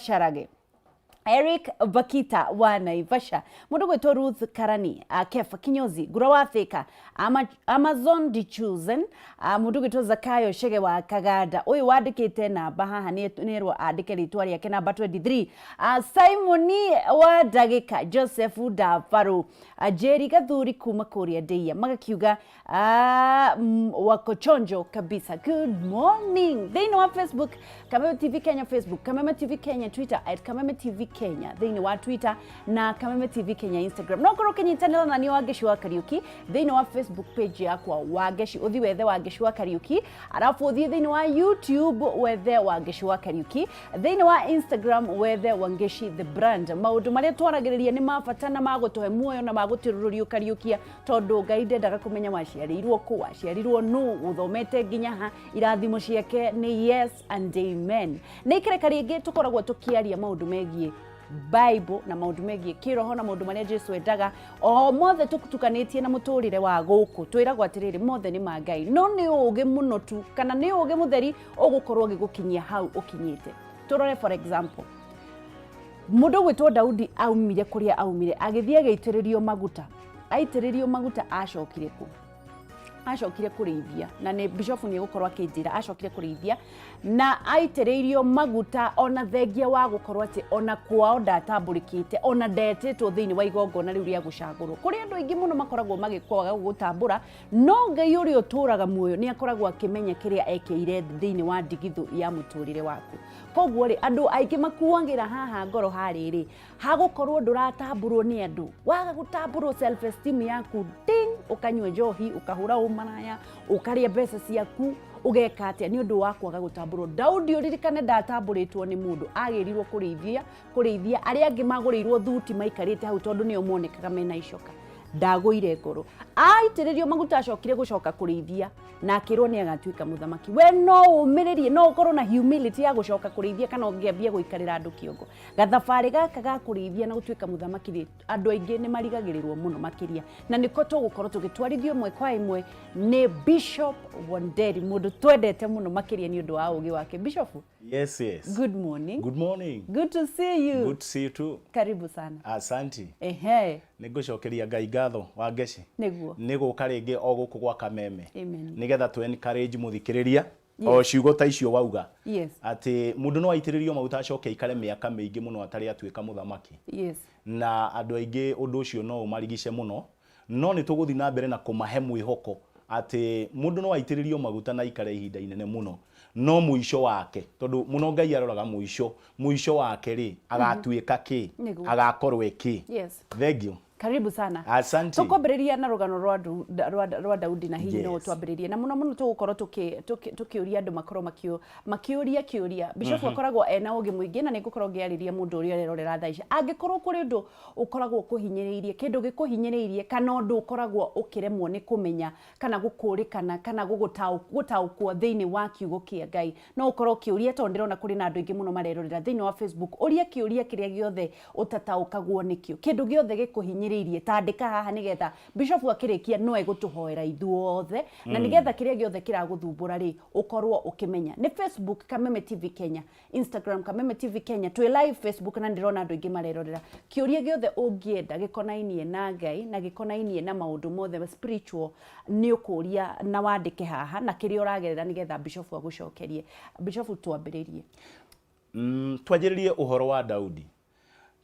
Sharage. Eric Bakita wa Naivasha, mundu gwitwo Ruth Karani, Kefa Kinyozi, Gura wa Thika, Amazon Dichuzen, mundu gwitwo Zakayo Shege wa Kagada, uyu wandikite namba haha nirwo andike ritwa riake namba 23, Simoni wa Dagika, Joseph Davaru, Jerry Gathuri kuma Kuria Deia, magakiuga wako chonjo kabisa. Good morning. They know on Facebook, Kameme TV Kenya Facebook, Kameme TV Kenya Twitter @Kameme TV Kenya, thini wa Twitter na Kameme TV Kenya Instagram. No koro kinyitanira na ni Wageshi wa Kariuki, thini wa Facebook page yakwa Wageshi, uthi wethe Wageshi wa Kariuki, arafu uthi thini wa YouTube wethe Wageshi wa Kariuki, thini wa Instagram wethe Wangeshi the brand. Maundu maria twaragiriria ni mafatana magutuhe muoyo na magutirururio Kariukia tondu Ngai ndendaga kumenya waciarirwo ku, waciarirwo nu, uthomete nginya ha, irathimo ciake ni yes and amen. Ni kireka ringi tukoragwo tukiaria maundu megie Bible na maundu megie kiroho na maundu maria Jesu endaga o mothe tukutukanitie na muturire wa guku twiragwo atiriri mothe ni ma Ngai no ni uge muno tu kana ni uge mutheri ugukorwo gigukinyia hau ukinyite. Turore for example, mundu gwitwo Daudi aumire kuria aumire agithie ageitiririo maguta, aitiririo maguta acokire ku, acokire kurithia na ni bishop ni gukorwa kinjira acokire kurithia na aitiririo maguta ona thengia wa gukorwa ati ona kwao ndatamburikite ona ndetetwo thini wa igongona riu ria gucagurwo kuri andu ingi muno makoragwo magikwaga gutambura no Ngai uri uturaga muoyo ni akoragwo akimenya kiria ekeire thini wa ndigithu ya muturire waku. Koguo ri andu aingi makuangira haha ngoro hariri hagukorwo nduratamburwo ni andu waga gutamburwo self esteem yaku ding ukanywa njohi ukahura umaraya ukaria mbeca ciaku ugeka atia ni undu wa kwaga gutamburwo. Daudi uririkane ndatamburitwo ni mundu agirirwo kurithia aria angi magurirwo thuti maikarite hau tondu ni omonekaga mena icoka ndaguire ngoro aitiririo maguta acokire gucoka kurithia na akirwo ni agatuika muthamaki. We no umiririe no ukorwo na humility ya gucoka kurithia kana ungiambia guikarira andu kiongo gathabari gaka ga kurithia na gutuika muthamaki ri andu aingi ni marigagirirwo muno makiria na niko tugukorwo tugitwarithio mwe kwa imwe ni Bishop Wanderi mundu twendete muno makiria ni undu wa ugi wake. Bishop, yes good morning. Good morning. Good to see you. Good to see you too. Karibu sana. Asante. Nigucokeria Ngai ngatho Wageshi niguo niguka ringi o guku gwa Kameme nigetha tu encourage muthikiriria o ciugo ta icio wauga ati mundu no aitiririo maguta acoke ikare miaka mingi muno atari atuika muthamaki na andu aingi undu ucio no umarigice muno no ni tuguthi na mbere na kumahe mwihoko ati mundu no aitiririo maguta na ikare ihinda inene muno no muisho wake tondu muno Ngai aroraga muisho wake ri agatuika ki agakorwo ki. Thank you. Karibu sana. Asante. Tukwambiriria na rugano rwa Daudi na hihi no twambiririe na muno tugukorwo tukiuria andu makorwo makiuria kiuria. Bishop akoragwo ena ugi muingi na nigukorwo ngiariria mundu uria rerorera thaica angikorwo kuri undu ukoragwo kuhinyiriirie kindu gikuhinyiriirie kana undu ukoragwo ukiremwo ni kumenya kana gukurikana kana gutaukwo thiini wa kiugo kia Ngai no ukorwo kiuria tondu ndirona kuri na andu ingi muno marerorera thiini wa Facebook uria kiuria kiria giothe utataukagwo nikio kindu giothe gikuhinyiriirie tandika haha nigetha Bishop akirikia no egutuhoera ithuothe na nigetha kiria giothe kiraguthumbura ri ukorwo ukimenya ni Facebook Kameme TV Kenya, Instagram Kameme TV Kenya, twi live Facebook na ndirona andu ingi marerorera kiuria giothe ungienda gikonainie na Ngai na gikonainie na maundu mothe spiritual ni ukuria na wandike haha na kiria uragerera nigetha Bishop agucokerie. Bishop twambiririe twajiririe uhoro wa Daudi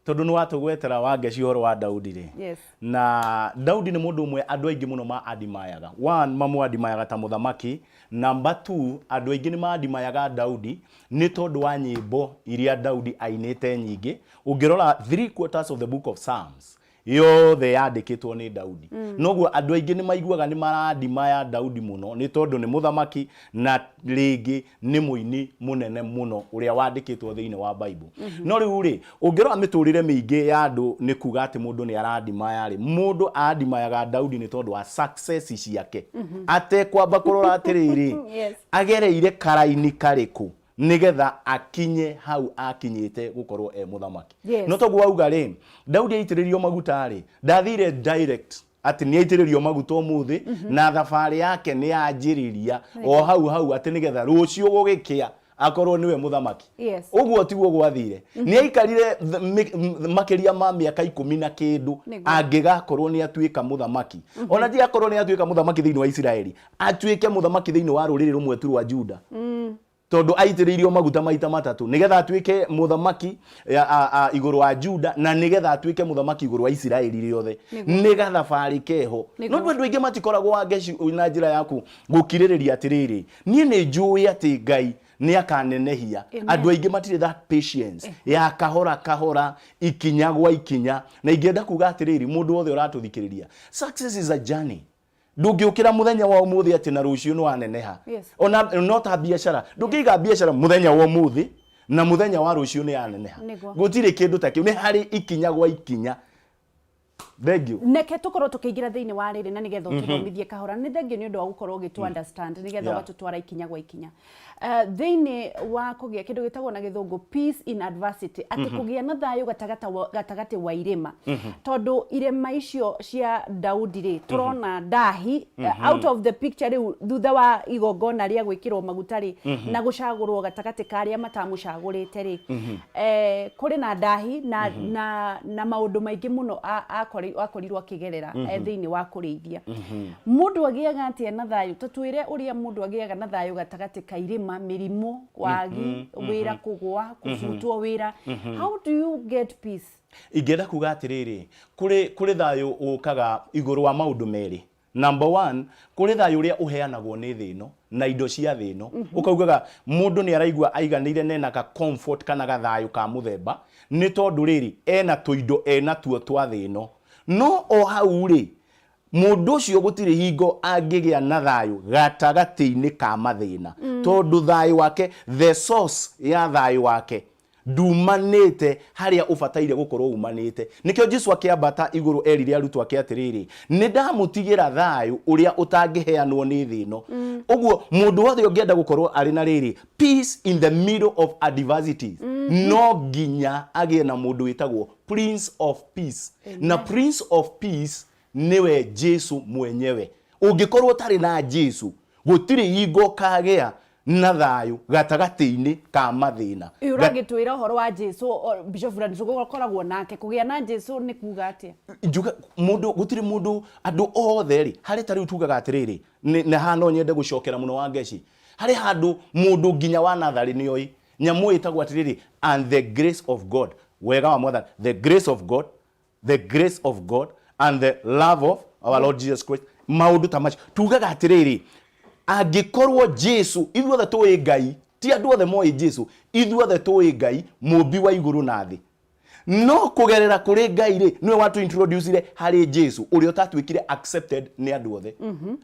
tondu ni watugwetera Wageshi uhoro wa Daudi ri na Daudi ni mundu umwe andu aingi muno ma adimayaga. One, mamu adimayaga ta muthamaki. Number 2, andu aingi ni ma adimayaga Daudi ni tondu wa nyimbo iria Daudi ainite nyingi. Ungirora 3/4 of the book of Psalms yothe yandikitwo ni Daudi. Noguo andu aingi ni maiguaga ni maradimaya Daudi muno ni tondu ni muthamaki na ringi ni muini munene muno uria wandikitwo thiini wa Bible. No riu ri ungirora miturire miingi ya andu ni kuga ati mundu ni aradimaya ri mundu adimayaga Daudi ni tondu wa success ciake ate kwamba kurora atiriri agereire karaini kariku nigetha akinye hau akinyite gukorwo muthamaki. No toguo auga ri Daudi aitiririo maguta ri ndathire direct ati ni aitiririo maguta umuthi na thabari yake ni anjiriria o hau ati nigetha rucio gugikia akorwo niwe muthamaki yes uguo tiguo gwathire ni aikarire makiria ma miaka 10 na kindu angigakorwo ni atuika muthamaki ona ti akorwo ni atuika muthamaki thiini wa Israeli atuike muthamaki thiini wa ruriri rumwe tu rwa Juda tondu aitiririo maguta maita matatu nigetha atuike muthamaki iguru wa Juda na nigetha atuike muthamaki iguru wa Israeli riothe nigetha thabari keho no ndu ingi matikoragwo wangeci na njira yaku gukiririria atiriri nie ni njui ati Ngai ni akanenehia andu aingi matire that patience ya kahora ikinya gwa ikinya na ingenda kuga atiriri mundu wothe uratuthikiriria success is a journey ndungiukira muthenya wa umuthi ati na rucio no aneneha ona not a biashara ndungiga biashara muthenya wa umuthi na muthenya wa rucio ni aneneha gutire kindu takio ni hari ikinya gwa ikinya thank you neke tukorwo tukiingira thiini wa riri na nigetha ututhomithie kahora ni thank you ni undu wa gukorwo ugitu understand nigetha gatutwara ikinya gwa ikinya thiini wa kugia kindu gitagwo na githungu peace in adversity ati kugia na thayu gatagati wa irima tondu irima icio cia Daudi ri turona ndahi out of the picture ri thutha wa igongona ria gwikirwo maguta ri na gucagurwo gatagati karia matamucagurite ri kuri na ndahi na maundu maingi muno akorirwo akigerera thiini wa kurithia mundu agiaga atia na thayu tatwire uria mundu agiaga na thayu gatagati ka irima mirimo wagi wira kugwa kufutwo wira how do you get peace ingenda kuga atiriri kuri thayu ukaga iguru wa maundu meri number 1 kuri thayu uria uheanagwo ni thino na indo cia thino ukaugaga mundu ni araigua aiganire nena ka comfort kana ga thayu ka muthemba ni tondu riri ena tuindo ena tuo twa thino no o hau ri mundu ucio gutire hingo angigia na thayu gatagati-ini ka mathina tondu thayu wake the source ya thayu wake ndumanite haria ubataire gukorwo umanite nikio Jesu akiambata iguru erire arutwo ake atiriri ni ndamutigira thayu uria utangiheanwo ni thino uguo mundu wothe ungienda gukorwo ari na riri peace in the middle of adversities no ginya agie na mundu witagwo Prince of Peace na Prince of Peace niwe Jesu mwenyewe ungikorwo tari na Jesu gutire hingo kagea na thayu gatagati-ini ka mathina uragitwira horo wa Jesu Bishop Francis gukoragwo nake kugia na Jesu ni kuga atia njuga mundu gutire mundu andu othe ri hari tari utugaga atiriri ni hano nyende gucokera muno wa ngeci hari handu mundu ginya wa nathari ni oi nyamu itagwo atiriri and the grace of God wega wa mother the grace of God and the love of our Lord Jesus Christ maundu tamacho tugaga atiriri angikorwo Jesu ithuothe tui Ngai ti andu othe moi Jesu ithuothe tui Ngai mumbi wa iguru na thi no kugerera kuri Ngai ri niwe watu introduce hari Jesu uria tatwikire accepted ni andu othe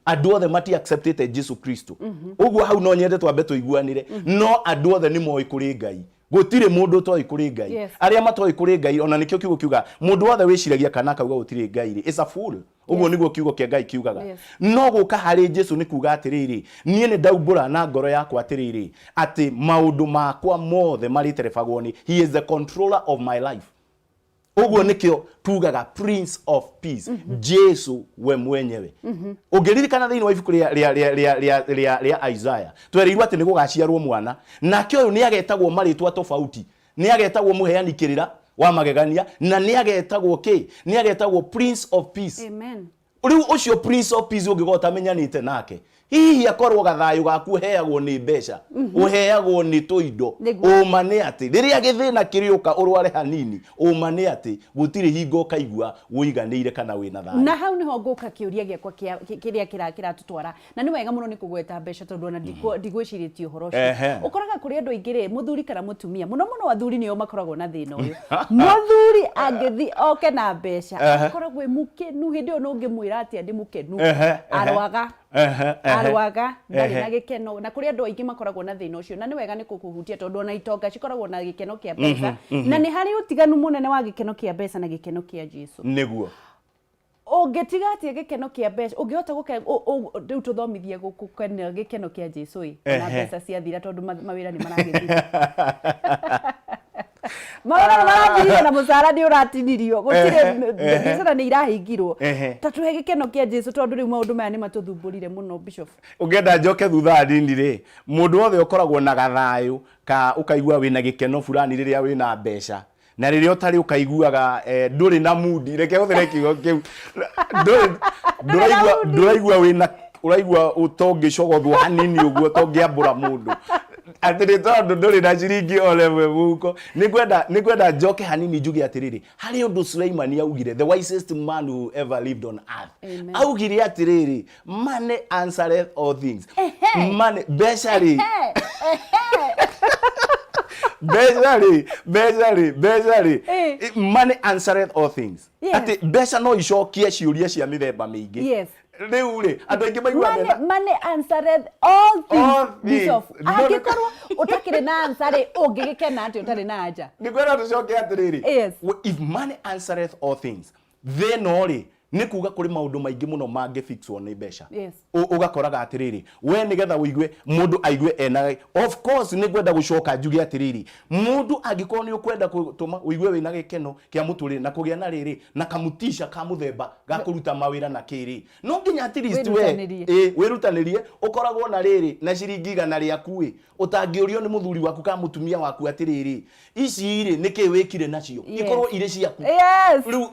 andu othe mati accepted Jesu Kristo uguo hau no nyende twambe tuiguanire no andu othe ni moi kuri Ngai gutire mundu toi kuri Ngai aria matoi kuri Ngai ona nikio kiugo kiuga mundu wothe wiciragia kana kauga gutire Ngai ri is a fool uguo niguo kiugo kia Ngai kiugaga no guka hari Jesu ni kuga atiriri nie ni ndaumbura na ngoro yakwa atiriri ati maundu makwa mothe mariterebagwo ni he is the controller of my life uguo nikio tugaga Prince of Peace Jesu we mwenyewe ugiririkana thiini wa ibuku ria Isaiah twerirwo ati ni gugaciarwo mwana nake uyu ni agetagwo maritwa tofauti ni agetagwo muheani kirira wa magegania na ni agetagwo ni agetagwo Prince of Peace amen uri ucio Prince of Peace ungigota menyanite nake hihi akorwo gathayu gaku heagwo ni mbeca uheagwo ni tuindo umane ati riria githina kiriuka urware hanini umane ati gutire hingo kaigua uiganire kana wina thayu na hau niho nguka kiuria giakwa kiria kiratutwara na ni wega muno ni kugweta mbeca tondu na ndigwiciritie uhoro ucio ukoraga kuri andu aingire muthuri kana mutumia muno athuri nio makoragwo na thina uyu muthuri angithi oke na mbeca akoragwo mukenu hindi o no ngimwira ati ndi mukenu arwaga arwaga ndari na gikeno na kuri andu aingi makoragwo na thina ucio na ni wega ni kukuhutia tondu na itonga cikoragwo na gikeno kia mbeca na ni hari utiganu munene wa gikeno kia mbeca na gikeno kia Jesu niguo ungetigatie gikeno kia mbeca ungihota riu tuthomithie gukena gikeno kia Jesu na mbeca cia thira tondu mawira ni maragithira maũndũ marathirire na mũcara nĩ ũratinirio gũtirĩ biacara nĩ irahingirwo ta tũhe gĩkeno kĩa Jesũ tondũ rĩu maũndũ maya nĩ matũthumbũrire mũno Bishop. Ũngĩenda njoke thutha nini rĩ, mũndũ wothe ũkoragwo na gathayũ ka ũkaigua wĩna gĩkeno fulani rĩrĩa wĩna mbeca na rĩrĩa ũtarĩ ũkaiguaga ndũrĩ na mudi, reke ũthere kiugo kĩu, ndũraigua wĩna ũraigua ũtongĩcogothwo hanini ũguo tongĩambũra mũndũ atĩrĩ tondũ ndũrĩ na ciringi ole mũhuko. Nĩngwenda njoke hanini njuge atĩrĩrĩ, harĩ ũndũ Suleiman augire, the wisest man who ever lived on earth, augire atĩrĩrĩ, money answereth all things. Money, mbeca rĩ money answereth all things. Ati mbeca no icokie ciũria cia mĩthemba mĩingĩ. Rĩu rĩ, andũ aingĩ maigua money answereth all things. Bishop, angĩkorwo ũtakĩrĩ na answer rĩ, ũngĩgĩkena atĩ ũtarĩ na anja. Nĩngwenda tũcoke atĩrĩrĩ, if money answereth all things, then rĩ nĩ kuga kũrĩ maũndũ maingĩ mũno mangĩfixwo nĩ mbeca. Ũgakoraga atĩrĩrĩ, we nĩgetha ũigue mũndũ aigue ena, of course nĩngwenda gũcoka njuge atĩrĩrĩ, mũndũ angĩkorwo nĩ ũkwenda gũtũma ũigue wĩna gĩkeno kĩa mũtũrĩre na kũgĩa na rĩrĩ na kamutisha ka mũthemba ga kũruta mawĩra na kĩrĩ, no nginya at least we wĩrutanĩrie ũkoragwo na rĩrĩ na ciringi 100 rĩaku ũtangĩũrio nĩ mũthuri waku ka mũtumia waku atĩrĩrĩ, ici rĩ nĩkĩ wĩkire nacio ikorwo irĩ ciaku.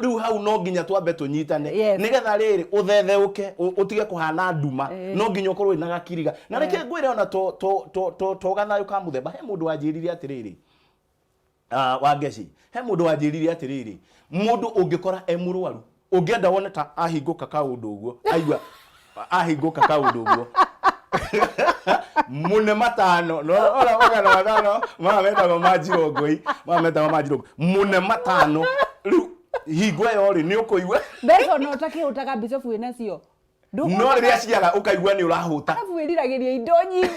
Rĩu hau no nginya twambe tũnyitane nĩgetha rĩrĩ ũthetheũke ũtige kũhana nduma, no nginya ũkorwo na gakiriga. Na reke ngwĩre ona to gathayũ ka mũthemba, he mũndũ wanjĩrire atĩrĩrĩ, Wangeci, he mũndũ wanjĩrire atĩrĩrĩ, mũndũ ũngĩkora mũrwaru ũngĩenda wone ta ahingũka kaũndũ ũguo, aigua ahingũka kaũndũ ũguo mune matano no ora ogana matano meta majirongoi mune matano riu hingwe yori ni ukuigwa beso no takiutaga Bishop wina cio no riria ciaga ukaigwa ni urahuta afuiriragiria indo nyingi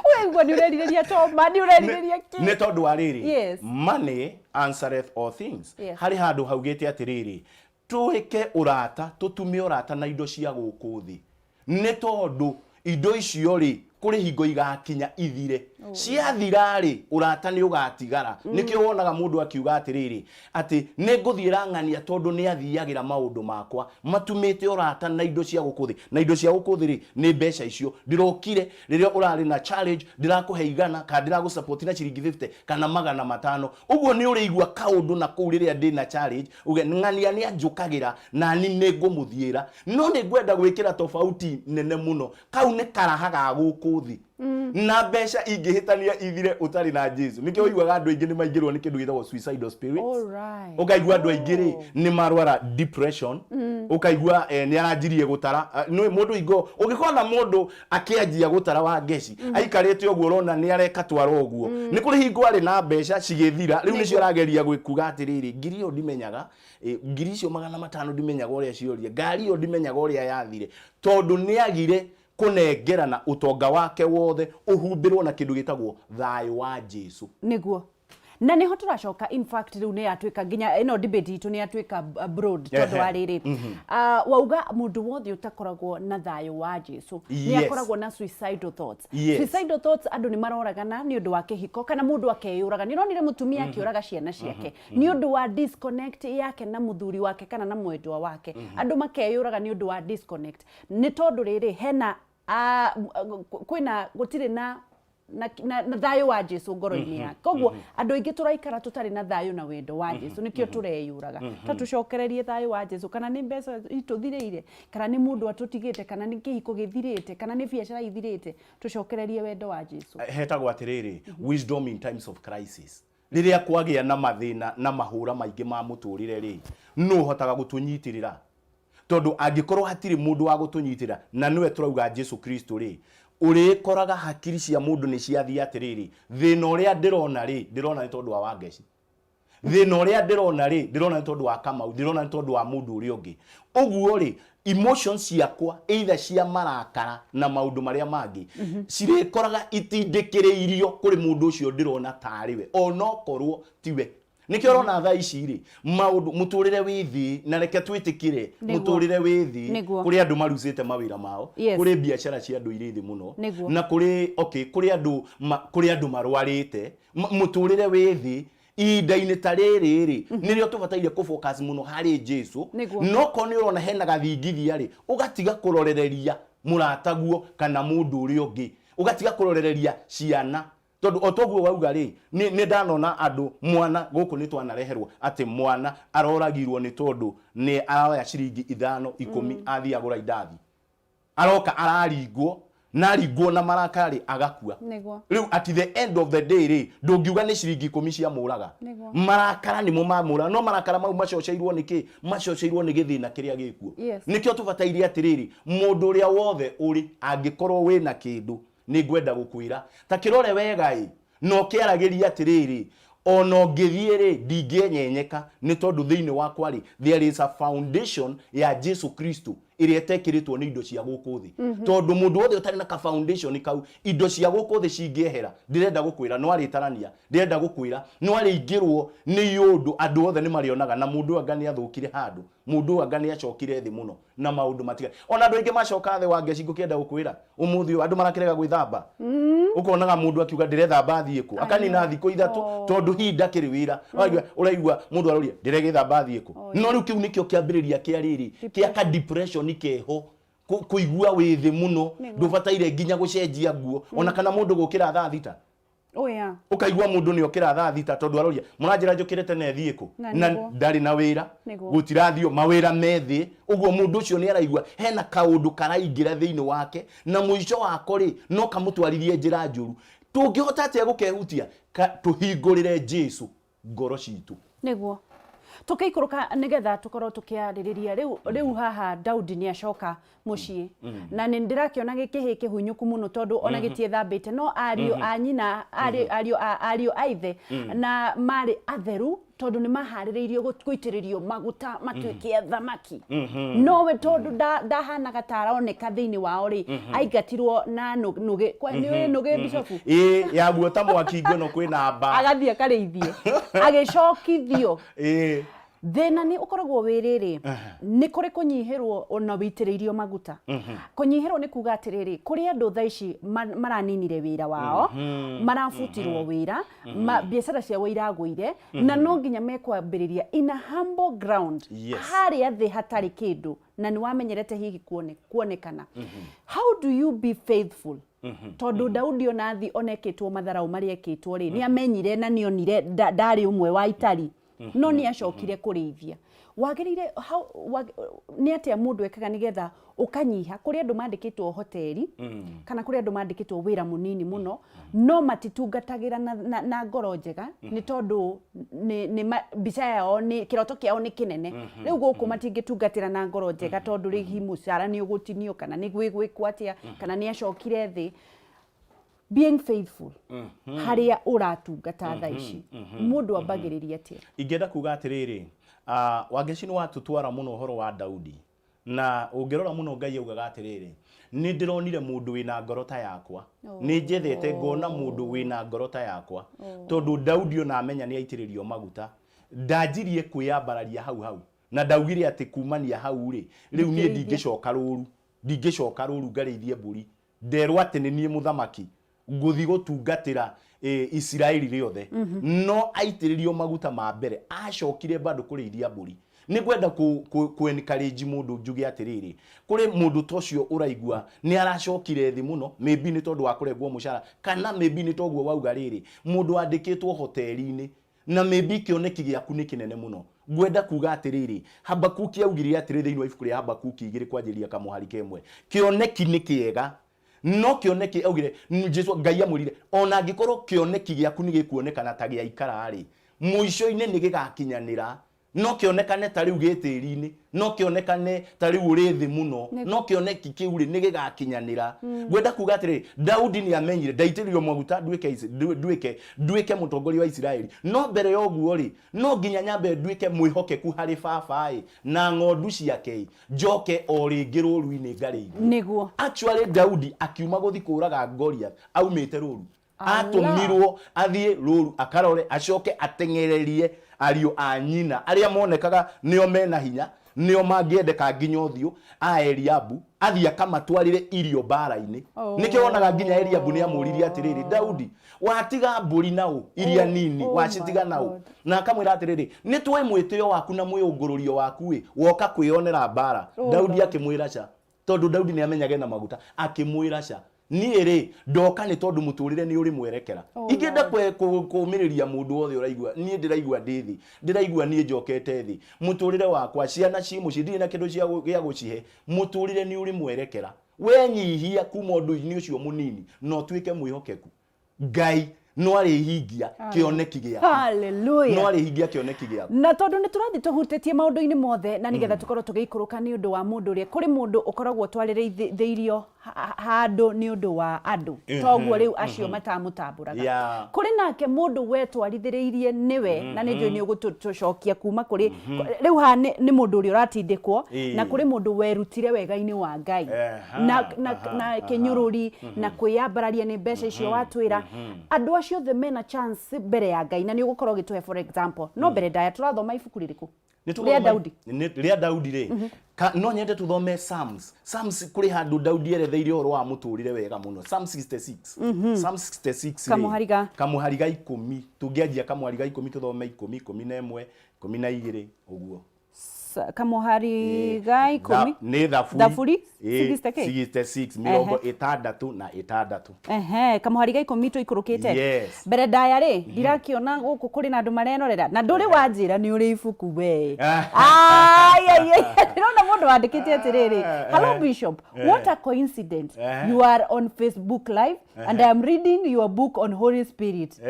wewe ni ureriria toma ni ureriria ki ni tondu wa riri money answereth all things. Hari handu haugite atiriri tuike urata tutume urata na indo cia guku thi ni tondu indo icio ri kuri hingo igakinya ithire ciathira ri urata ni ugatigara nikio wonaga mundu akiuga atiriri ati ni nguthiira ng'ania tondu ni athiagira maundu makwa matumite urata na indo cia gukuthi na indo cia gukuthi ri ni mbeca icio ndirokire riria urari na challenge ndirakuhe igana ka ndiragusupport na ciringi 50 kana 500 uguo ni urigwa kaundu na kuu riria ndi na challenge uge ng'ania ni anjukagira na ni ngumuthiira no ni ngwenda gwikira tofauti nene muno kau ni karahaga gukuthi na mbeca ingĩhĩtania ithire utari na Jesu nikio uiguaga andũ aingĩ nĩ maingĩrwo nĩ kĩndũ gĩtagwo suicidal spirits. Ukaigua andũ aingĩ rĩ nĩ marwara depression ukaigua nĩ aranjirie gũtara nĩ mũndũ ingo ũngĩkorwo na mũndũ akĩanjia gũtara wa ngeci aikarĩte ũguo ũrona nĩ areka twara ũguo nĩ kũrĩ hingo arĩ na mbeca cigĩthira rĩu nĩcio arageria gwĩkuga atĩrĩrĩ ngiri ĩyo ndimenyaga ngiri icio 500 ndimenyaga ũrĩa cioria ngari ĩyo ndimenyaga ũrĩa yathire tondu nĩ agire kunengerana utonga wake wothe uhumbirwo na kindu gitagwo thayo wa Jesu niguo na niho turacoka in fact riu ni atwika nginya ino debate itu ni atwika broad tondu ariri wauga mundu wothe utakoragwo na thayo wa Jesu ni akoragwo na suicidal thoughts. Suicidal thoughts andu ni maroragana ni undu wa kihiko kana mundu akeyuraga ni ronire mutumia akiuraga ciana ciake ni undu wa disconnect yake na muthuri wake kana na mwendwa wake andu makeyuraga ni undu wa disconnect ni tondu riri hena kwina gutire na thayo wa Jesu ngoro-ini yake koguo andu aingi turaikara tutari na thayo na wendo wa Jesu nikio tureyuraga ta tucokererie thayo wa Jesu kana ni mbeca ituthireire kana ni mundu atutigite kana ni kihiko githirite kana ni biacara ithirite tucokererie wendo wa Jesu. Hetagwo atiriri wisdom in times of crisis riria kwagia na mathina na mahura maingi ma muturire ri no hotaga gutunyitirira tondu angikorwo hatiri mundu wa gutunyitira na niwe turauga Jesu Kristo ri uri koraga hakiri cia mundu ni ciathi atiriri thina uria ndirona ri ndirona ni tondu wa Wangeci thina uria ndirona ri ndirona ni tondu wa Kamau ndirona ni tondu wa mundu uri ungi uguo ri emotions ciakwa either cia marakara na maundu maria mangi cire koraga itindikireirio kuri mundu ucio ndirona tariwe onokorwo tiwe nikio rona tha ici ri maundu muturire withi na reke twitikire muturire withi kuri andu marusite mawira mao kuri biashara cia andu irithi muno na kuri kuri andu marwarite muturire withi inda-inĩ ta rĩrĩ nĩrĩo tũbataire kũfocus mũno harĩ Jesu no ko nĩ ũrona hena gathingithia rĩ ũgatiga kũrorereria mũrataguo kana mũndũ ũrĩa ũngĩ ũgatiga kũrorereria ciana tondu otoguo wauga rĩ nĩ ndanona andũ mwana gũkũ nĩ twanareherwo atĩ mwana aroragirwo nĩ tondu nĩ aroya ciringi 5 10 athia agũra indathi aroka araringwo naringwo na marakari agakua riu at the end of the day rĩ ndũngiuga nĩ ciringi 10 cia mũraga marakara nĩmo mamũra no marakara mau macoceirwo nĩkĩ macoceirwo nĩ gĩthĩna kĩrĩa gĩkuo nĩkĩo tũbataire atĩrĩrĩ mũndũ ũrĩa wothe ũrĩ angĩkorwo wĩna kĩndũ nĩ ngwenda gũkwĩra ta kĩrore wega no kĩaragĩria atĩrĩrĩ ono ngĩthiĩ rĩ ndingĩenyenyeka nĩ tondũ thĩinĩ wakwa rĩ there is a foundation ya Jesu Kristo ĩrĩa ĩtekĩrĩtwo nĩ indo cia gũkũ thĩ tondũ mũndũ wothe ũtarĩ na ka foundation kau indo cia gũkũ thĩ cingĩehera ndĩrenda gũkwĩra no arĩtarania ndĩrenda gũkwĩra no arĩingĩrwo nĩ yũndũ andũ othe nĩ marĩonaga na mũndũ anga nĩ athũkire handũ mũndũ anga nĩ acokire thĩ mũno na maũndũ matiga ona andũ aingĩ macoka thĩ wange cingo kĩenda gũkwĩra ũmũthĩ andũ marakĩrega gwĩthamba ũkonaga mũndũ akiuga ndĩrethamba thiĩ kũ akanina thikũ ithatũ tondũ hinda kĩrĩ wĩra ũraigua mũndũ aroria ndĩregĩthamba thiĩ kũ no rĩu kĩu nĩkĩo kĩambĩrĩria kĩa rĩrĩ kĩa ka depression nikeho kuigua wĩ thĩ mũno ndũbataire nginya gũcenjia nguo ona kana mũndũ gũkĩra thaa thita ukaigua mũndũ nĩ okĩra thaa thita tondũ aroria mũranjĩra njũkĩre tene thiĩ kũ na ndarĩ na wĩra gũtirathio mawĩra methĩ ũguo mũndũ ũcio nĩ araigua hena kaũndũ karaingĩra thĩinĩ wake na mũico wako rĩ no kamũtwarithie njĩra njũru tũngĩhota atĩa gũkehutia tũhingũrĩre Jesu ngoro citũ nĩguo tukiikũrũka nigetha tukorwo tukiarĩrĩria riu haha Daudi ni acoka muciĩ na nĩ ndĩrakĩona gĩkĩhĩ kĩhunyũku mũno tondũ ona gĩtiethambĩte no ariũ a nyina ariũ aithe na marĩ atheru tondũ nĩ maharĩrĩirio gũitĩrĩrio maguta matuĩke thamaki no we tondũ ndahanaga taroneka thĩinĩ wao rĩ aingatirwo na nũgĩ nĩ nũgĩ bicofu ya guota mwaki ngono kwĩna mba agathiĩ akarĩithie agĩcokithio thĩna nĩ ũkoragwo wĩrĩrĩ nĩ kũrĩ kũnyihĩrwo ona wĩitĩrĩirio maguta kũnyihĩrwo nĩ kuga atĩrĩrĩ kũrĩ andũ thaa ici maraninire wĩra wao marabutirwo wĩra biacara ciao iragũire na no nginya mekwambĩrĩria in a humble ground harĩa thĩ hatarĩ kĩndũ na nĩ wamenyerete hihi kuonekana how do you be faithful tondũ Daudi onathi onekĩtwo matharau marĩa ekĩtwo rĩ nĩ amenyire na nĩonire ndarĩ ũmwe wa itari no nĩ acokire kũrĩithia wagĩrĩire nĩ atĩa mũndũ ekaga nĩgetha ũkanyiha kũrĩ andũ mandĩkĩtwo hoteli kana kũrĩ andũ mandĩkĩtwo wĩra mũnini mũno no matitungatagĩra na ngoro njega nĩ tondũ mbica yao kĩroto kĩao nĩ kĩnene rĩu gũkũ matingĩtungatĩra na ngoro njega tondũ rĩhi mũcara nĩ ũgũtinio kana nĩ gwĩkwo atĩa kana nĩ acokire thĩ being faithful haria uratungata thaa ici mundu ambagĩrĩria atĩa ingĩenda kuga atĩrĩrĩ wangeci nĩ watũtwara mũno ũhoro wa Daudi na ũngĩrora mũno Ngai augaga atĩrĩrĩ nĩ ndĩronire mũndũ wĩna ngoro ta yakwa nĩ njethete ngona mũndũ wĩna ngoro ta yakwa tondũ Daudi ona amenya nĩ aitĩrĩrio maguta ndanjirie kwĩyambararia hau na ndaugire atĩ kumania hau rĩ rĩu niĩ ndingĩcoka rũru ngarĩithie mbũri nderwo atĩ nĩ niĩ mũthamaki ngũthi gũtungatĩra Isiraeli rĩothe no aitĩrĩrio maguta ma mbere acokire bado kũrĩithia mbũri nĩ gwenda encourage mũndũ njuge atĩrĩrĩ kũrĩ mũndũ tocio ũraigua nĩ aracokire thĩ mũno maybe nĩ tondũ wa kũrengwo mũcara kana maybe nĩ tondũ wauga rĩrĩ mũndũ wandĩkĩtwo hoteli-inĩ na maybe kĩoneki gĩaku nĩ kĩnene mũno gwenda kuga atĩrĩrĩ Habakuki augire atĩrĩ thĩinĩ wa ibuku rĩa Habakuki 2 kwanjĩrĩria kamũhari kemwe kĩoneki nĩ kĩega no kĩoneki augire Jesu Ngai amwĩrire ona angĩkorwo kĩoneki gĩaku nĩ gĩkuonekana ta gĩa ikara rĩ mũico-inĩ nĩ gĩgakinyanĩra no kĩonekane ta rĩu gĩtĩri-inĩ no kĩonekane ta rĩu ũrĩ thĩ mũno no kĩoneki kĩu rĩ nĩ gĩgakinyanĩra gwenda kuga atĩrĩ Daudi nĩ amenyire ndaitĩrĩrio maguta nduĩke mũtongoria wa Isiraeli no mbere ya ũguo rĩ no nginya nyambe nduĩke mwĩhokeku harĩ baba na ng'ondu ciake njoke o rĩngĩ rũru-inĩ ngarĩithie nĩguo actually Daudi akiuma gũthi kũraga Goliath aumĩte rũru atũmirwo athiĩ rũru akarore acoke ateng'ererie ariũ a nyina arĩa monekaga nĩo mena hinya nio mangiendeka nginya uthio a Eliabu athia kama twarire irio bara-ini niki wonaga nginya Eliabu ni amuririe atiriri Daudi watiga mburi nau iria nini wacitiga nau na akamwira atiriri ni twi mwitio waku na mwiyungururio waku wi woka kwionera bara Daudi akimwira cha tondu Daudi ni amenyage na maguta akimwira cha niĩ ndoka nĩ tondu muturire ni uri mwerekera ingenda kumiriria mundu wothe uraigua niĩ ndiraigua ndithi ndiraigua niĩ njokete thi muturire wakwa ciana ci muci ndiri na kindu cia gya gucihe muturire ni uri mwerekera we nyihia kuma undu-ini ucio munini no twike mwihokeku Ngai no arihingia kioneki giaku hallelujah no arihingia kioneki giaku na tondu ni turathi tuhutetie maundu-ini mothe na nigetha tukorwo tugiikuruka ni undu wa mundu ri kuri mundu ukoragwo twaririirio handu ni undu wa andu toguo riu acio matamutamburaga kuri nake mundu we twarithiriirie niwe na ninjui ni ugutucokia kuma kuri riu ha ni mundu uri uratindikwo na kuri mundu werutire wega-ini wa Ngai na kinyururi na kwiyambararia ni mbeca icio watwira andu acio the mena chance mbere ya Ngai na ni ugukorwo gitwe for example no mbere ndaya turathoma ibuku ririku ria Daudi ria Daudi ri no nyende tuthome Psalms kuri handu Daudi eretheire oro wa muturire wega muno Psalm 66 Psalm 66 kamuhariga 10 tungianjia kamuhariga 10 tuthome 10 11 12 uguo kamuhariga 10 ni thafuri 66 mirongo itandatu na itandatu kamuhariga 10 tuikurukite mbere ndaya ri ndirakiona guku kuri na andu marenorera na nduri wanjira ni uri ibuku we ndona mundu wandikite atiriri hello bishop what a coincidence you are on Facebook live and I am reading your book on Holy Spirit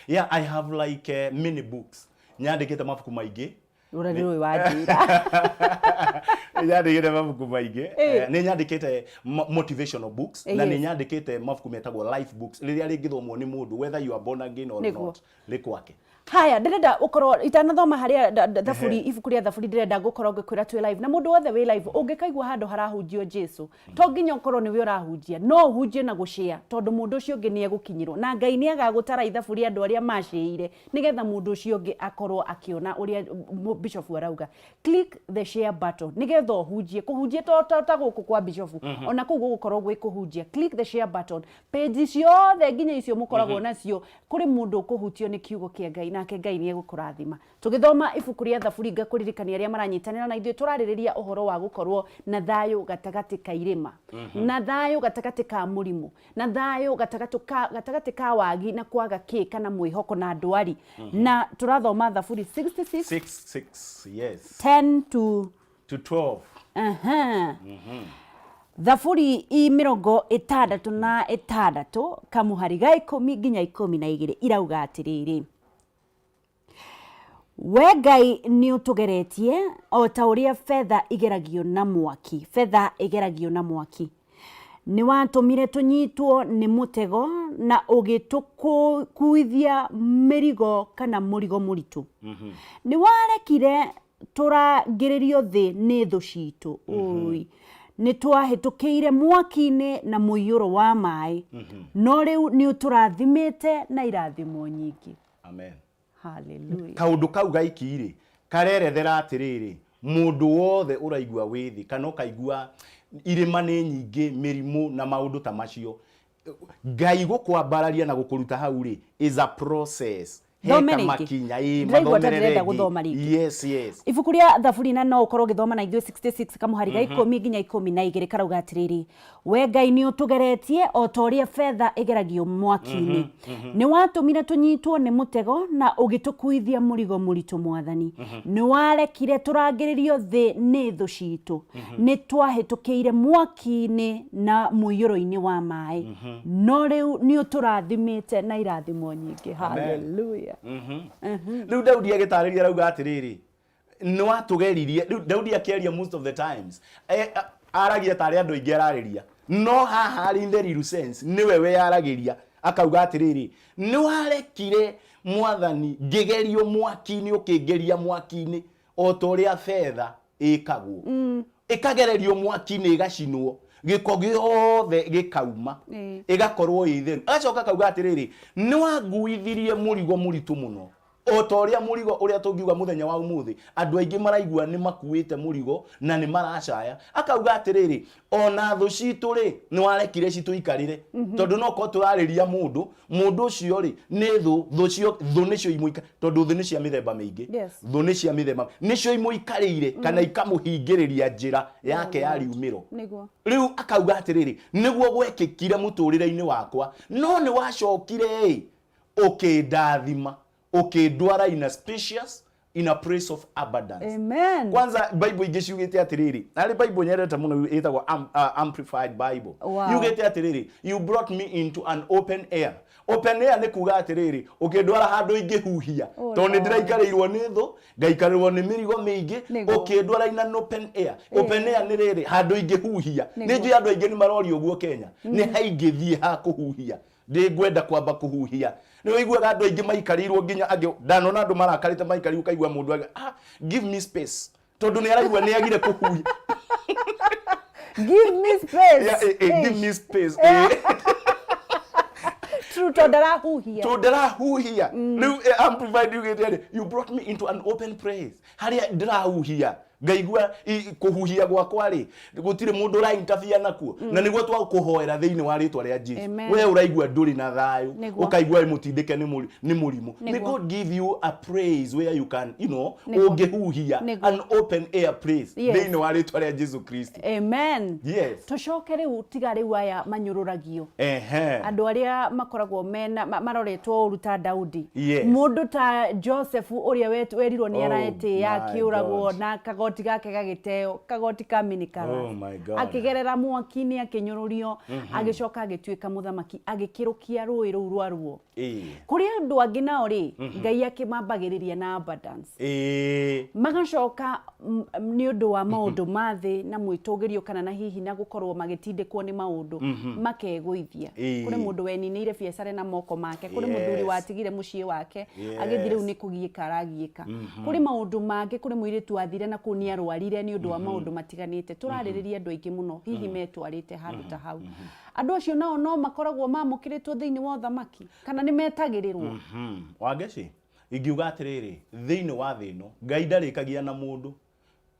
yeah I have like many books nyandikite mabuku maingi urariro wajira nyandikite mabuku maingi ni nyandikite motivational books na ni nyandikite mabuku metagwo life books riria ringithomwo ni mundu whether you are born again or not rikwake haya ndirenda ukorwo itanathoma haria thafuri ibuku ria thafuri ndirenda gukorwo ngikwira twi live na mundu wothe wi live ungikaigwa handu harahunjio Jesu to nginya ukorwo niwe urahunjia no uhunjie na gushare tondu mundu ucio ungi ni egukinyirwo na Ngai ni agagutara ithafuri andu aria maciire nigetha mundu ucio ungi akorwo akiona uria bishop arauga click the share button nigetha uhunjie kuhunjia ta guku kwa bishop ona kuu gukorwo gwi kuhunjia click the share button page ciothe nginya icio mukoragwo nacio kuri mundu kuhutio ni kiugo kia Ngai nake Ngai ni egukurathima tugithoma ibuku ria thaburi ngakuririkania aria maranyitanira na ithuĩ turaririria uhoro wa gukorwo na thayu gatagati ka irima na thayu gatagati ka murimu na thayu gatagati ka wagi na kwaga kana mwihoko na ndwari na turathoma thaburi 66 yes 10 to 12 thaburi i mirongo itandatu na itandatu kamuhariga 10 nginya 12 irauga atiriri we Ngai ni utugeretie o ta uria fedha igeragio na mwaki ni watumire tunyitwo ni mutego na ugitukuithia mirigo kana murigo muritu ni warekire turangiririo thi ni thu citu ni twahitukiire mwaki-ini na muiyuro wa mai no riu ni uturathimite na irathimo nyingi amen hallelujah kaundu kau gaikiri karerethera atiriri mundu wothe uraigua withi kana ukaigua irima ni nyingi mirimu na maundu ta macio Ngai gukwambararia na gukuruta hau ri is a process makinya yes ibuku ria thaburi na no ukorwo githoma na ithuĩ 66 kamuhariga 10 nginya 12 karauga atiriri we Ngai ni utugeretie o ta uria fedha igeragio mwaki-ini ni watumire tunyitwo ni mutego na ugitukuithia murigo muritu mwathani ni warekire turangiririo thi ni thu citu ni twahitukiire mwaki-ini na muiyuro-ini wa mai no riu ni uturathimite na irathimo nyingi hallelujah riu Daudi agitariria rauga atiriri no atugeririe riu Daudi akiaria most of the times aragia tari andu ingi arariria no haha in the real sense niwe we aragiria akauga atiriri ni warekire mwathani ngigerio mwaki-ini ukingeria mwaki-ini o ta uria fedha ikagwo ikagererio mwaki-ini igacinwo giko giothe gikauma igakorwo itheru acoka kauga atiriri ni wanguithirie murigo muritu muno otoria murigo uria tungiuga muthenya wa umuthi andu aingi maraigua ni makuite murigo na ni maracaya akauga atiriri ona thu citu ri ni warekire citu ikarire tondu no ko turariria mundu ucio ri ni thu cio thu nicio imuika tondu thu ni cia mithemba mingi thu ni cia mithemba nicio imuikarire kana ikamuhingiriria njira yake ya riumiro riu akauga atiriri niguo gwekikire muturire-ini wakwa no ni wacokire ukindathima ukindwara in a spacious in a place of abundance. Amen. Kwanza Bible igiciugite atiriri ari Bible nyerete muno itagwo amplified Bible. Wow. Yugite atiriri you brought me into an open air. Open air ni kuga atiriri ukindwara handu ingihuhia to ni ndiraikarirwo ni thu ngaikarirwo ni mirigo mingi ukindwara in an open air. Open air ni riri handu ingihuhia ni nju andu aingi ni marori uguo Kenya ni haingithie ha kuhuhia ndi gwenda kwamba kuhuhia ni wiguaga andu aingi maikarirwo nginya angi ndanona andu marakarite maikarirwo kaigua mundu give me space tondu ni araigua ni agire kuhuhia give me space give me space Todarahuhia. I'm providing you. You brought me into an open place. Haria ndirahuhia. Ngaigua kuhuhia gwakwa ri gutire mundu ra interfere nakuo na niguo twa kuhoera thiini wa ritwa ria Jesus we uraigua nduri na thayu ukaigua mutindike ni murimu may God give you a praise where you can ungehuhia an open air place thiini wa ritwa ria Jesus Christ. Amen. Yes. Tucoke riu tiga riu aya manyururagio andu aria makoragwo mena maroretwo uruta Daudi mundu ta Joseph uria werirwo ni araete yakiuragwo na kagoti gake gagiteo kagoti kaminikara akigerera mwaki-ini akinyururio agicoka agituika muthamaki agikirukia rui ru rwaruo kuri andu angi nao ri Ngai akimambagiriria na abundance magacoka ni undu wa maundu mathi na mwitugirio kana na hihi na gukorwo magitindikwo ni maundu makeguithia kuri mundu weninire biacara na moko make kuri muthuri watigire mucii wake agithire u ni kugiika aragiika kuri maundu mange kuri muiritu athire na kunia rwarire ni undu wa maundu matiganite turaririria andu aingi muno hihi metwarite handu ta hau andu acio nao no makoragwo mamukiritwo thiini wa thamaki kana ni metagirirwo wangeci ingiuga atiriri thiini wa thino Ngai ndarikagia na mundu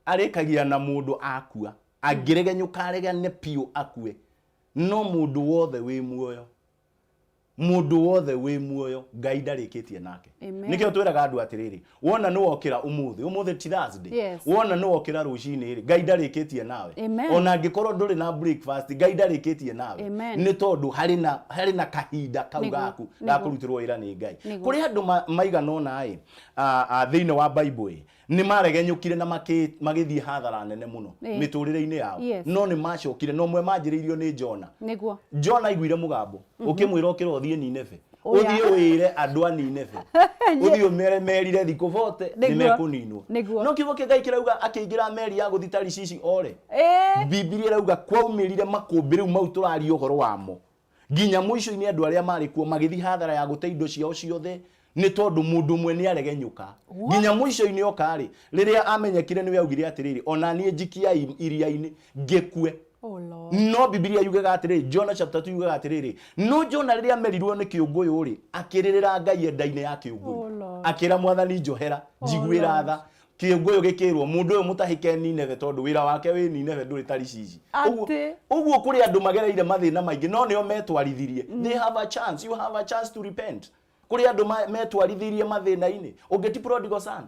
arikagia na mundu akua angiregenyuka aregane piu akue no mundu wothe wi muoyo mundu wothe wi muoyo Ngai ndarikitie nake nikio twiraga andu atiriri wona ni wokira umuthi ti Thursday wona ni wokira rucini ri Ngai ndarikitie nawe ona angikorwo nduri na breakfast Ngai ndarikitie nawe ni tondu hari na kahinda kau gaku gakurutirwo wira ni Ngai kuri andu maiganona thiini wa Bible ni maregenyukire na magithie hathara nene muno miturire-ini yao no ni macokire no mwe manjiriirio ni Jona Jona iguire mugambo ukimwira okira uthie Nineve uthie wire andu a Nineve uthie merire thiku 40 ni mekuninwo no kiugo Ngai kirauga akiingira meri ya guthi Tarishishi ore Biblia irauga kwaumirire makũmbĩ rĩu mau tũraria ũhoro wamo nginya mũico-inĩ andu aria mari kuo magithie hathara ya gute indo ciao ciothe ni tondu mundu mwe ni aregenyuka nginya mũico-inĩ okari riria amenyekire ni we augire atiriri ona nie njikia iria-ini ngikue no Biblia yugaga atiriri Jonah chapter 2 yugaga atiriri no Jonah riria merirwo ni kiunguyu ri akiririra Ngai enda-ini ya kiunguyu akira mwathani njohera njiguira tha kiunguyu gikirwo mundu uyu mutahike Nineve tondu wira wake wi Nineve nduri Tarishishi uguo kuri andu magereire mathina maingi no nio metwarithirie they have a chance you have a chance to repent kuri andu metwarithirie mathina-ini ungeti prodigal son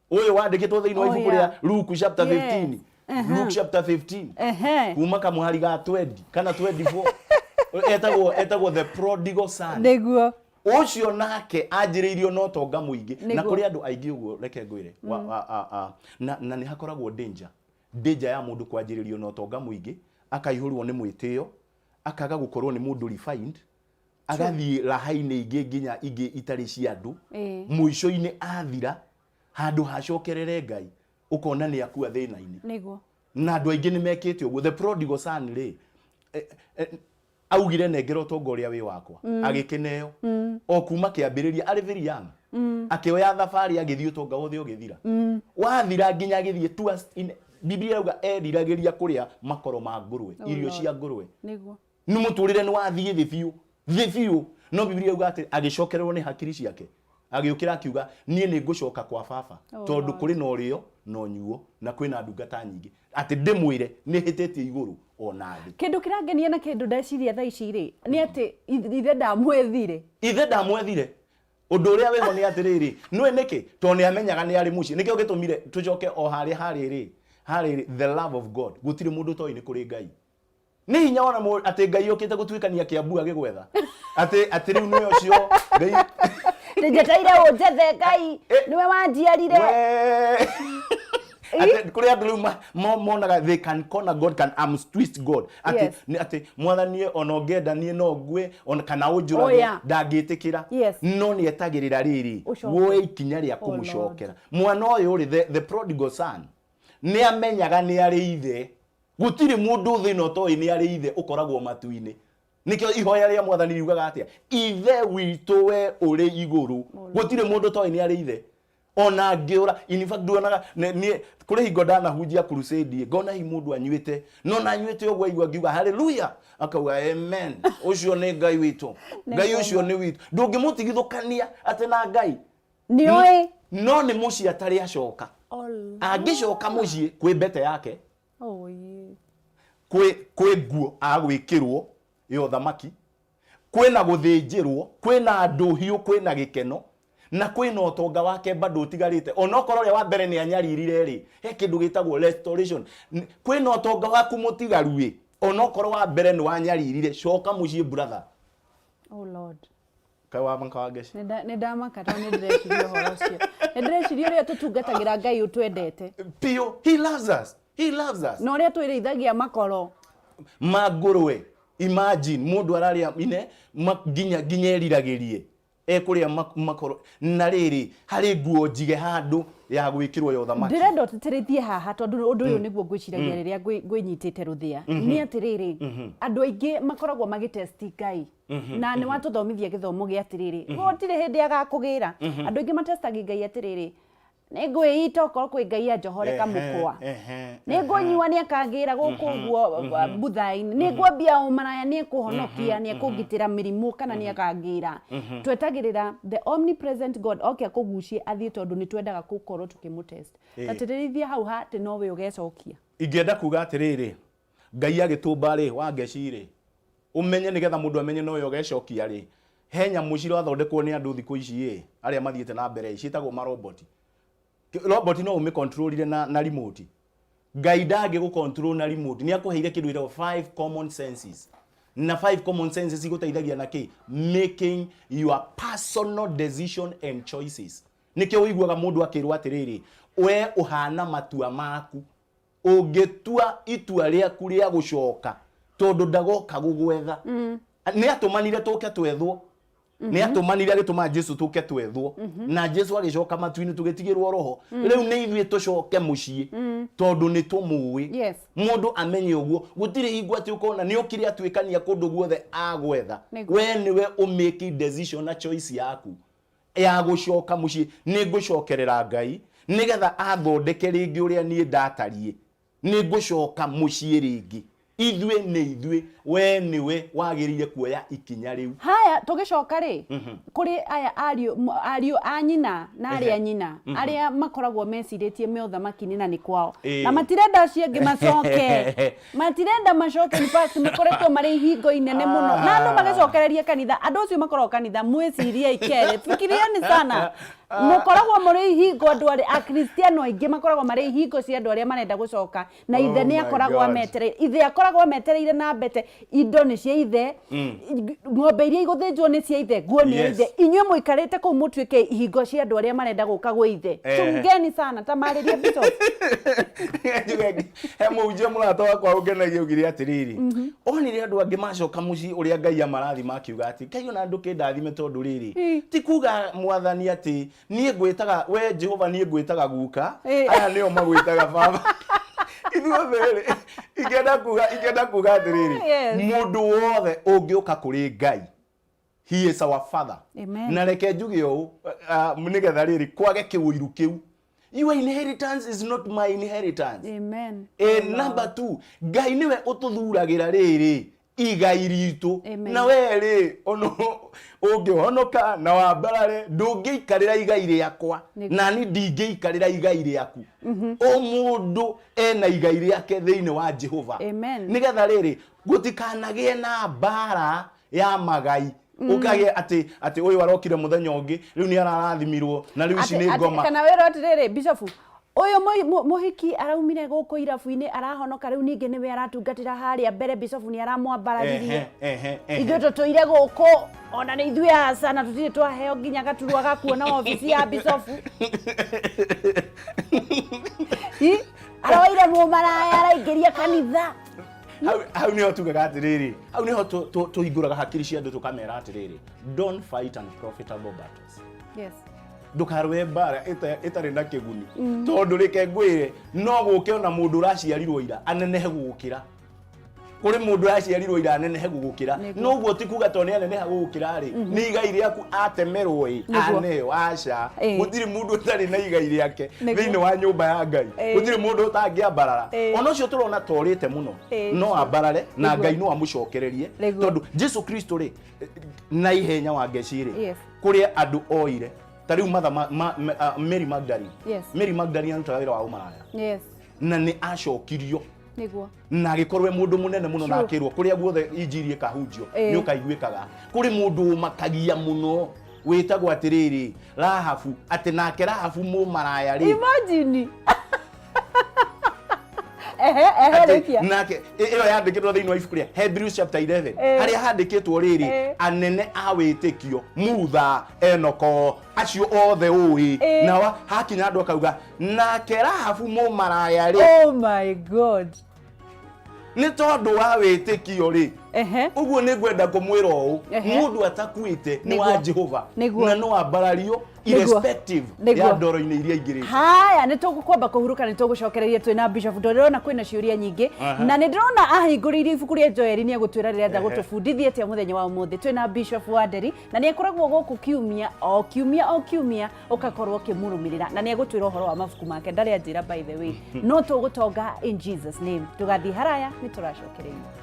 uyu wandikitwo thiini wa ibuku ria Luke chapter 15 Luke chapter 15 kuma kamuhari ga 20 kana 24 etagwo the prodigal son niguo ucio nake anjiriirio no tonga muingi na kuri andu aingi uguo reke ngwire na ni hakoragwo danger ya mundu kwanjiriirio no tonga muingi akaihurwo ni mwitio akaga gukorwo ni mundu refined agathie rahaini ingi nginya ingi itari cia andu muico-ini athira handu hacokerere Ngai ukona ni akua thina-ini niguo na andu aingi ni mekite uguo the prodigal son ri augire nengera utonga uria wi wakwa agikineo o kuma kiambiriria ari very young akioya thabari agithie utonga wothe ugithira wathira nginya agithie tours in Biblia yuga eriragiria kuria makoro ma ngurwe irio cia ngurwe niguo ni muturire ni wathie thi biu no Biblia yuga ati agicokererwo ni hakiri ciake agiukira akiuga nie ni ngucoka kwa baba tondu kuri no rio no nyuo na kwina ndungata nyingi ati ndimwire ni hitetie iguru ona thi kindu kirangenia na kindu ndeciria tha ici ri ni ati ithe ndamwethire undu uria weho ni atiriri nwe niki to ni amenyaga ni ari muci niki ugitumire tucoke o hari the love of God gutire mundu toi ni kuri Ngai ni hinya ona ati Ngai ukite gutwikania kiambu agigwetha ati riu nwe ucio Ngai njeteire unjethe Ngai niwe wanjiarire kuri andu monaga they can corner God can twist God ati mwathanie ona ngenda nie no ngwe ona kana unjurage ndangitikira no ni etagirira riri wo ikinya ria kumucokera mwana uyu ri the prodigal son ni amenyaga ni ari ithe gutiri mundu thino toi ni ari ithe ukoragwo matuini nikio ihoya ria mwathani riugaga atia ithe witu we uri iguru gutiri mundu toi ni ari ithe ona ngiura in fact duonaga ni kuri hingo ndana hunjia crusade ngona hi mundu anyuite no na anyuite ogwa igwa ngiuga hallelujah akauga amen ucio ni Ngai witu Ngai ucio ni witu ndungimutigithukania ate na Ngai ni oi no ni muci atari acoka angicoka muci kwi bete yake kwi nguo agwikirwo yo thamaki kwina guthinjirwo kwina andu hiu kwina gikeno na kwina utonga wake bado utigarite onokorwo ria wa mbere ni anyaririre ri he kindu gitagwo restoration kwina utonga waku mutigarue onokorwo wa mbere ni wanyaririre coka mucie brother Lord kai wa banka wageci ni ndamaka to ni ndrecirio horo cio ni ndrecirio ria tutungatagira Ngai utwendete pio he loves us no ria twirithagia makoro magurwe imagine mundu araria ine ginya eriragirie ekuria makoro na riri hari nguo njige handu ya gwikirwo yo thamaki ndirenda tutirithie haha tondu undu uyu niguo ngwiciragia riria ngwinyitite ruthia ni atiriri andu aingi makoragwo magitesti Ngai na ni watuthomithia githomo gia atiriri gutire hindi agakugira andu aingi matestagi Ngai atiriri ningwiita okorwo kwi Ngai anjohore kamukwa ningwanyua ni akangira guku guo buthaini ningwambia umaraya ni kuhonokia ni kugitira mirimu kana ni akangira twetagirira the omnipresent God okay kugucie athie tondu ni twendaga gukorwo tukimutest atirithia hau hati no we ugecokia ingenda kuga atiriri Ngai agitumba ri wangeciri umenye nigetha mundu amenye no we ugecokia ri henya muciro athondekwo ni andu thiku ici aria mathiete na mbere citagwo maroboti robot no ume controlire na remote Ngai ndage go control na remote ni akuheire kindu ira 5 common senses na 5 common senses igutaithagia na ki making your personal decision and choices nikio uiguaga mundu akirwa atiriri we uhana matua maku ungetua itua riaku ria gucoka tondu ndagoka gugwetha ni atumanire tuke twethwo ni atumanire agituma Jesu tuke twethwo na Jesu agicoka matuini tugitigirwo roho riu ni ithuĩ tucoke mucie tondu ni tumuwi mundu amenye uguo gutire hingo ati ukona ni ukire atwikania kundu guothe agwetha we niwe umake decision na choice yaku ya gucoka mucie ni ngucokerera Ngai nigetha athondeke ringi uria ni ndatarie ni ngucoka mucie ringi ithuĩ nĩ ithuĩ we niwe wagirire kuoya ikinya riu haya tugicoka ri kuri aya ario anyina na aria nyina aria makoragwo meciritie me uthamaki-ini na ni kwao na matirenda cio ngi macoke matirenda macoke in fact makoretwo mari hingo inene muno na andu magicokereria kanitha andu cio makoragwo kanitha mwicirie ikere fikirieni sana mukoragwo muri hingo andu a Kristiano aingi makoragwo mari hingo cia andu aria marenda gucoka na ithe ni akoragwo ametereire ithe akoragwo ametereire na mbete indo ni cia ithe ng'ombe iria iguthinjwo ni cia ithe nguo ni ithe inyuĩ muikarite kuu mutuike hingo cia andu aria marenda guka gwa ithe chungeni sana tamaririe bishop he mujie murata wakwa ungenagia ugire atiriri onire andu angi macoka muci uria Ngai amarathi makiuga ati Ngai ona andu kindathime tondu riri ti kuga mwathani ati nie ngwitaga we Jehova nie ngwitaga guka aya nio magwitaga baba ithuothe igenda kuga atiriri mundu wothe ungiuka kuri Ngai he is our father na reke njuge ũũ nigetha riri kwage kiwiru kiu your inheritance is not my inheritance amen number 2 Ngai niwe ututhuragira riri igai ritu na were ono ungihonoka na wambarare ndungeikarira igai riakwa na ni ndingeikarira igai riaku o mundu ena igai riake thiini wa Jehova nigetha riri gutikanagie na mbara ya magai ukage ati uyu warokire muthenya ungi riu ni ararathimirwo na riu ici ni ngoma kana wero atiriri Bishop uyu muhiki araumire guku irabu-ini arahonoka riu ninge niwe aratungatira haria mbere Bishop ni aramwambararirie ithuĩ tũtũire guku ona ni ithuĩ aca na tutire twaheo nginya gaturwa gakuona ofisi ya Bishop arawaire mumaraya araingĩria kanitha hau niho tugaga atiriri hau niho tuinguraga hakiri cia andu tukamera atiriri don't fight unprofitable battles ndukarwe mbara itari na kiguni tondu reke ngwire no guke ona mundu uraciarirwo ira anenehe gugukira kuri mundu uraciarirwo ira anenehe gugukira no guo tikuga to ni anenehe gugukira ri ni igai riaku atemerwo aneo aca gutiri mundu utari na igai riake thiini wa nyumba ya Ngai gutiri mundu utangiambarara ona ucio turona torite muno no ambarare na Ngai no amucokererie tondu Jesu Kristo ri na ihenya wa ngeciri kuri andu oire tariu Mary Magdalene Mary Magdalene antu wira wa umaraya na ni acokirio niguo na gikorwe mundu munene muno na akirwo kuria guothe injiri kahunjio ni ukaiguikaga kuri mundu makagia muno witagwo atiriri Rahabu ati nake Rahabu mumaraya ri imagine rekia nake iyo yandikitwo thiini wa ibuku ria Hebrews chapter 11 haria handikitwo riri anene a witikio Mutha Enoko acio othe ui na hakinya andu akauga nake Rahabu mumaraya ri oh my god ni tondu wa witikio ri uguo ni ngwenda kumwira uu mundu atakuite ni wa Jehova na no ambarario irrespective ya ndoro-ini iria ingirite haya ni tugukwamba kuhuruka ni tugucokereria twina Bishop ndirona kwina ciuria nyingi na ni ndirona ahinguririe ibuku ria Joeli ni egutwira riria nda gutubundithia atia muthenya wa umuthi twina Bishop wa Nderi na ni ekoragwo guku kiumia o kiumia ukakorwo kimurumirira na ni egutwira uhoro wa mabuku make ndari anjira by the way no tugutonga in Jesus name tugathi haraya ni turacokereria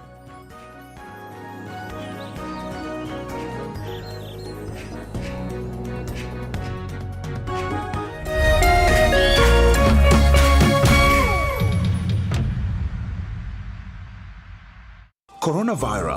Coronavirus